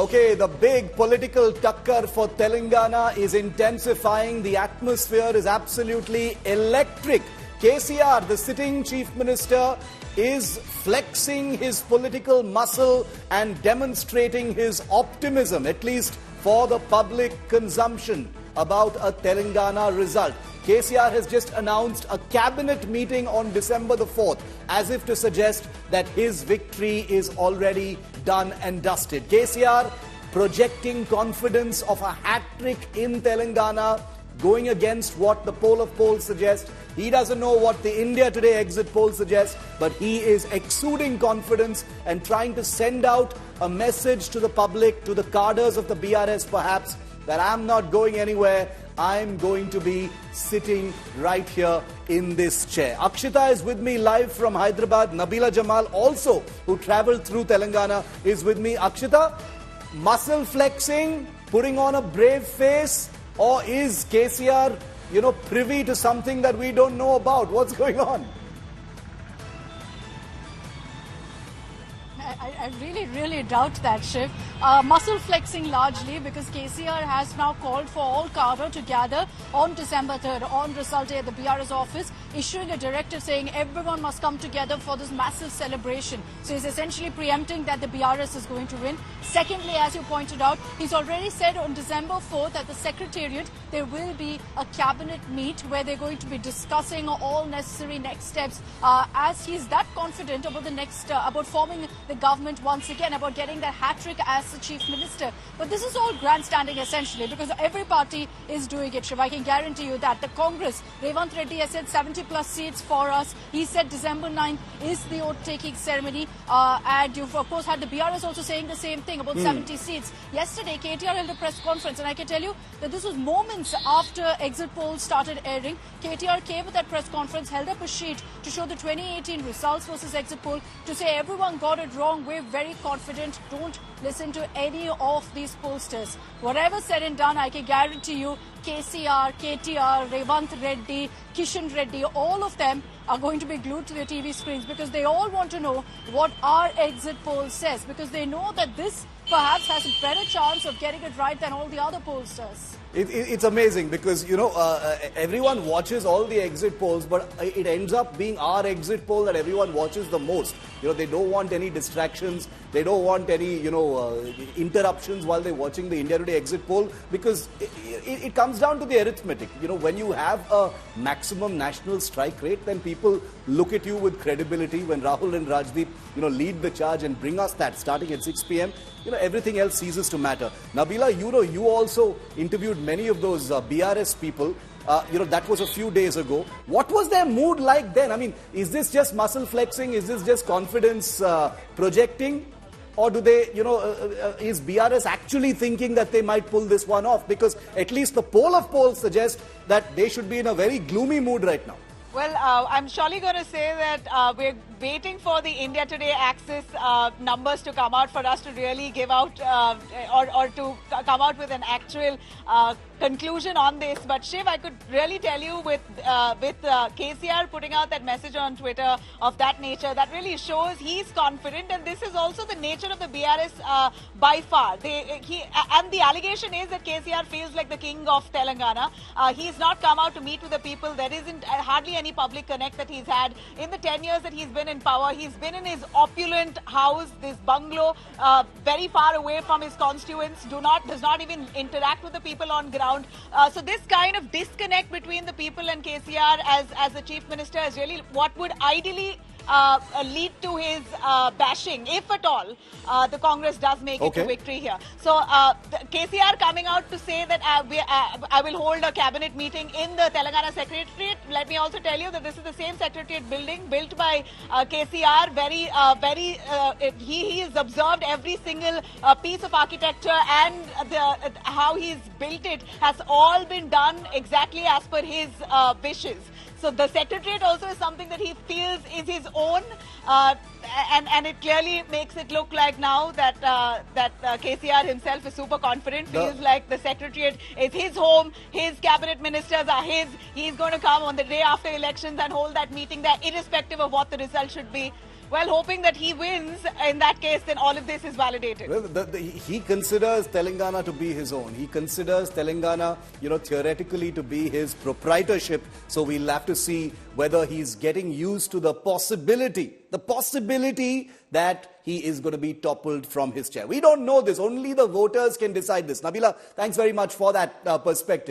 Okay, the big political tucker for Telangana is intensifying. The atmosphere is absolutely electric. KCR, the sitting Chief Minister, is flexing his political muscle and demonstrating his optimism, at least for the public consumption, about a Telangana result. KCR has just announced a cabinet meeting on December the 4th, as if to suggest that his victory is already done and dusted. KCR projecting confidence of a hat-trick in Telangana, going against what the poll of polls suggests. He doesn't know what the India Today exit poll suggests, but he is exuding confidence and trying to send out a message to the public, to the cadres of the BRS perhaps, that I'm not going anywhere. I'm going to be sitting right here in this chair. Akshita is with me live from Hyderabad. Nabila Jamal also, who travelled through Telangana, is with me. Akshita, muscle flexing, putting on a brave face, or is KCR, privy to something that we don't know about? What's going on? I really doubt that, Shiv. Muscle flexing largely because KCR has now called for all cadre to gather on December 3rd on result day at the BRS office, issuing a directive saying everyone must come together for this massive celebration. So he's essentially preempting that the BRS is going to win. Secondly, as you pointed out, he's already said on December 4th at the Secretariat there will be a cabinet meet where they're going to be discussing all necessary next steps, as he's that confident about the next, about forming the government once again, about getting that hat-trick as the Chief Minister. But this is all grandstanding essentially because every party is doing it, Shiv. I can guarantee you that. The Congress, Revanth Reddy has said 70 plus seats for us. He said December 9th is the oath-taking ceremony. And you've of course had the BRS also saying the same thing about 70 seats. Yesterday, KTR held a press conference and I can tell you that this was moments after exit polls started airing. KTR came with that press conference, held up a sheet to show the 2018 results versus exit poll to say everyone got it wrong. We're very confident. Don't listen to any of these pollsters. Whatever said and done, I can guarantee you KCR, KTR, Revanth Reddy, Kishan Reddy, all of them are going to be glued to their TV screens because they all want to know what our exit poll says, because they know that this perhaps has a better chance of getting it right than all the other pollsters. It's amazing because, everyone watches all the exit polls, but it ends up being our exit poll that everyone watches the most. They don't want any distractions. They don't want any, interruptions while they're watching the India Today exit poll because it comes down to the arithmetic. When you have a maximum national strike rate, then people look at you with credibility. When Rahul and Rajdeep, lead the charge and bring us that starting at 6 p.m., everything else ceases to matter. Nabila, you also interviewed many of those BRS people. That was a few days ago. What was their mood like then? I mean, is this just muscle flexing? Is this just confidence projecting? Or do they, is BRS actually thinking that they might pull this one off? Because at least the poll of polls suggest that they should be in a very gloomy mood right now. Well, I'm surely going to say that we're waiting for the India Today Axis numbers to come out for us to really give out or to come out with an actual conclusion on this. But Shiv, I could really tell you with KCR putting out that message on Twitter of that nature, that really shows he's confident, and this is also the nature of the BRS by far. And the allegation is that KCR feels like the king of Telangana. He's not come out to meet with the people. There isn't hardly any public connect that he's had in the 10 years that he's been in power. He's been in his opulent house, this bungalow, very far away from his constituents, does not even interact with the people on ground. So this kind of disconnect between the people and KCR as the Chief Minister is really what would ideally lead to his bashing, if at all the Congress does make it to victory here. So KCR coming out to say that I will hold a cabinet meeting in the Telangana Secretariat. Let me also tell you that this is the same Secretariat building built by KCR. He has observed every single piece of architecture, and how he's built it has all been done exactly as per his wishes. So the Secretariat also is something that he feels is his own, and it clearly makes it look like now that KCR himself is super confident, feels like the Secretariat is his home, his cabinet ministers are his. He's going to come on the day after elections and hold that meeting there, irrespective of what the result should be. Well, hoping that he wins. In that case, then all of this is validated. Well, he considers Telangana to be his own. He considers Telangana, theoretically to be his proprietorship. So we'll have to see whether he's getting used to the possibility that he is going to be toppled from his chair. We don't know this. Only the voters can decide this. Nabila, thanks very much for that perspective.